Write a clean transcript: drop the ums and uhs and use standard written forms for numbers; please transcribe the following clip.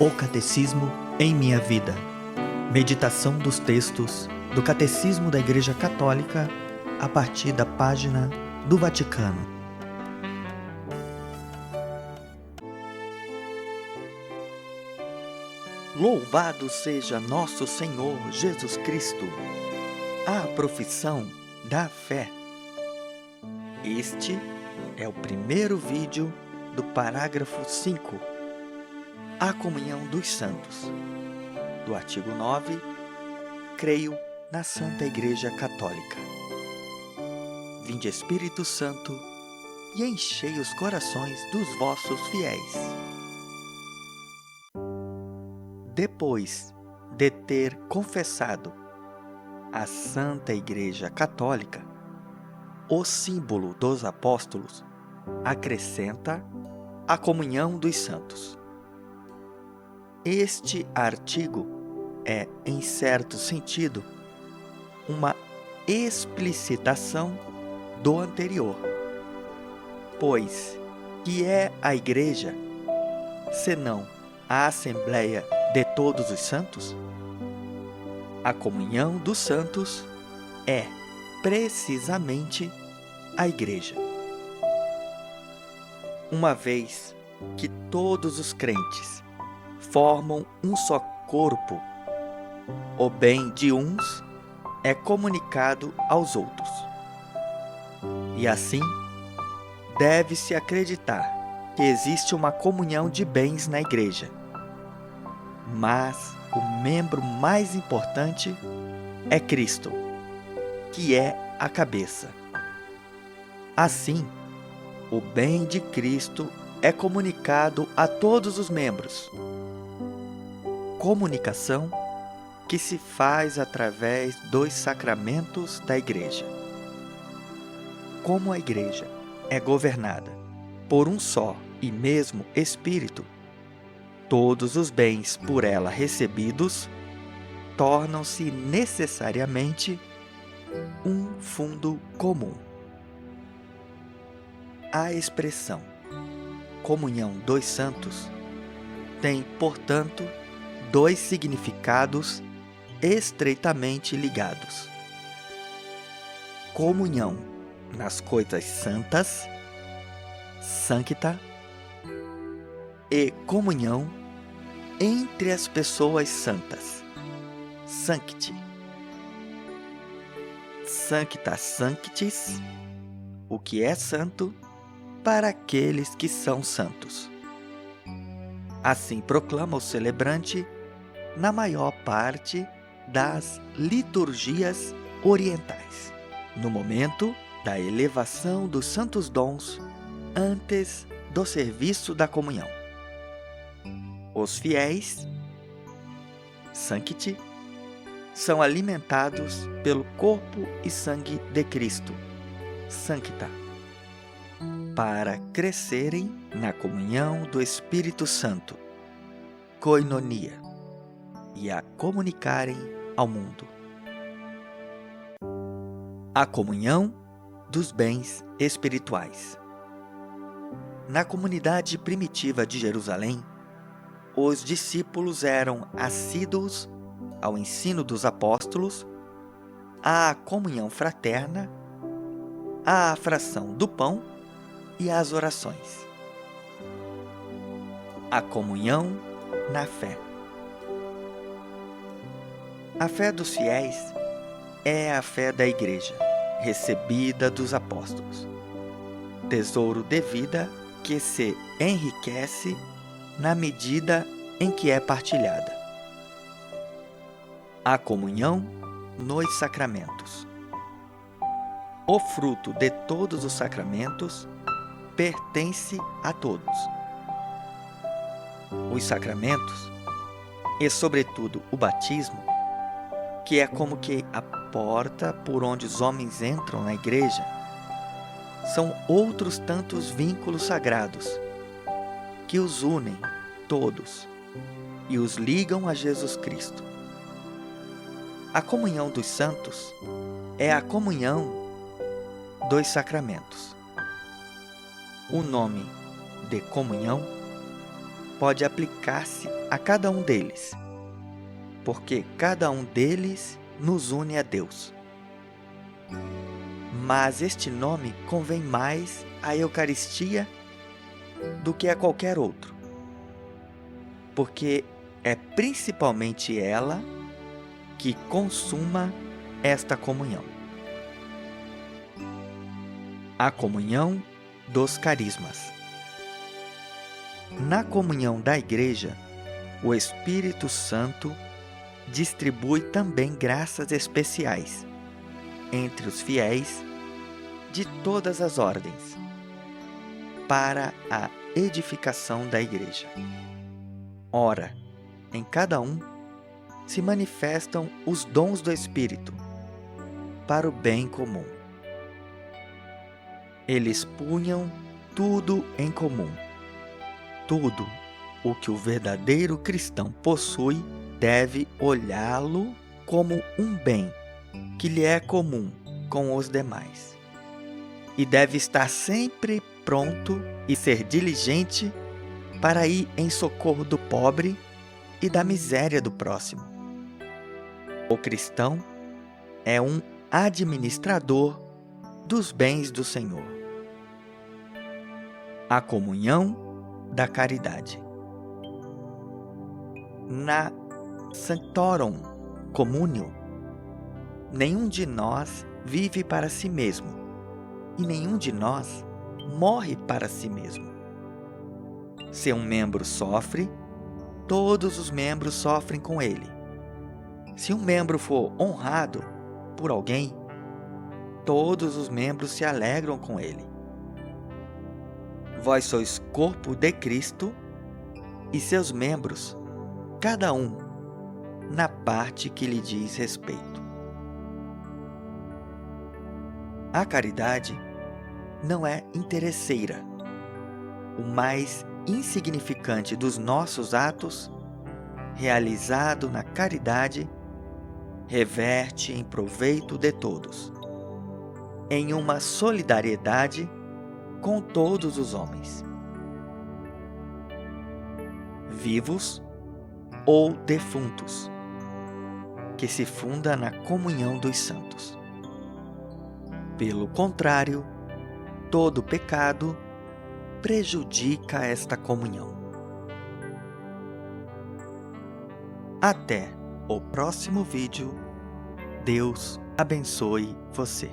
O Catecismo em minha vida. Meditação dos textos do Catecismo da Igreja Católica a partir da página do Vaticano. Louvado seja nosso Senhor Jesus Cristo! A profissão da fé. Este é o primeiro vídeo do parágrafo 5. A comunhão dos santos. Do artigo 9, creio na Santa Igreja Católica. Vinde Espírito Santo e enchei os corações dos vossos fiéis. Depois de ter confessado a Santa Igreja Católica, o símbolo dos apóstolos acrescenta a comunhão dos santos. Este artigo é, em certo sentido, uma explicitação do anterior, pois que é a Igreja, senão a Assembleia de todos os santos? A comunhão dos santos é, precisamente, a Igreja. Uma vez que todos os crentes formam um só corpo, o bem de uns é comunicado aos outros. E assim, deve-se acreditar que existe uma comunhão de bens na Igreja. Mas o membro mais importante é Cristo, que é a cabeça. Assim, o bem de Cristo é comunicado a todos os membros. Comunicação que se faz através dos sacramentos da Igreja. Como a Igreja é governada por um só e mesmo Espírito, todos os bens por ela recebidos tornam-se necessariamente um fundo comum. A expressão comunhão dos santos tem, portanto, dois significados estreitamente ligados: comunhão nas coisas santas, sancta, e comunhão entre as pessoas santas, sancti. Sancta sanctis, o que é santo para aqueles que são santos. Assim proclama o celebrante na maior parte das liturgias orientais, no momento da elevação dos santos dons antes do serviço da comunhão. Os fiéis, sancti, são alimentados pelo corpo e sangue de Cristo, sancta, para crescerem na comunhão do Espírito Santo, koinonia, e a comunicarem ao mundo. A comunhão dos bens espirituais. Na comunidade primitiva de Jerusalém, os discípulos eram assíduos ao ensino dos apóstolos, à comunhão fraterna, à fração do pão e às orações. A comunhão na fé. A fé dos fiéis é a fé da Igreja, recebida dos apóstolos, tesouro de vida que se enriquece na medida em que é partilhada. A comunhão nos sacramentos. O fruto de todos os sacramentos pertence a todos. Os sacramentos, e sobretudo o batismo, que é como que a porta por onde os homens entram na Igreja, são outros tantos vínculos sagrados que os unem todos e os ligam a Jesus Cristo. A comunhão dos santos é a comunhão dos sacramentos. O nome de comunhão pode aplicar-se a cada um deles, porque cada um deles nos une a Deus. Mas este nome convém mais à Eucaristia do que a qualquer outro, porque é principalmente ela que consuma esta comunhão. A comunhão dos carismas. Na comunhão da Igreja, o Espírito Santo distribui também graças especiais entre os fiéis de todas as ordens, para a edificação da Igreja. Ora, em cada um se manifestam os dons do Espírito para o bem comum. Eles punham tudo em comum. Tudo o que o verdadeiro cristão possui deve olhá-lo como um bem que lhe é comum com os demais. E deve estar sempre pronto e ser diligente para ir em socorro do pobre e da miséria do próximo. O cristão é um administrador dos bens do Senhor. A comunhão da caridade. Na Sanctorum Communio, nenhum de nós vive para si mesmo, e nenhum de nós morre para si mesmo. Se um membro sofre, todos os membros sofrem com ele. Se um membro for honrado por alguém, todos os membros se alegram com ele. Vós sois corpo de Cristo e seus membros, cada um, na parte que lhe diz respeito. A caridade não é interesseira. O mais insignificante dos nossos atos, realizado na caridade, reverte em proveito de todos, em uma solidariedade com todos os homens, vivos ou defuntos, que se funda na comunhão dos santos. Pelo contrário, todo pecado prejudica esta comunhão. Até o próximo vídeo. Deus abençoe você.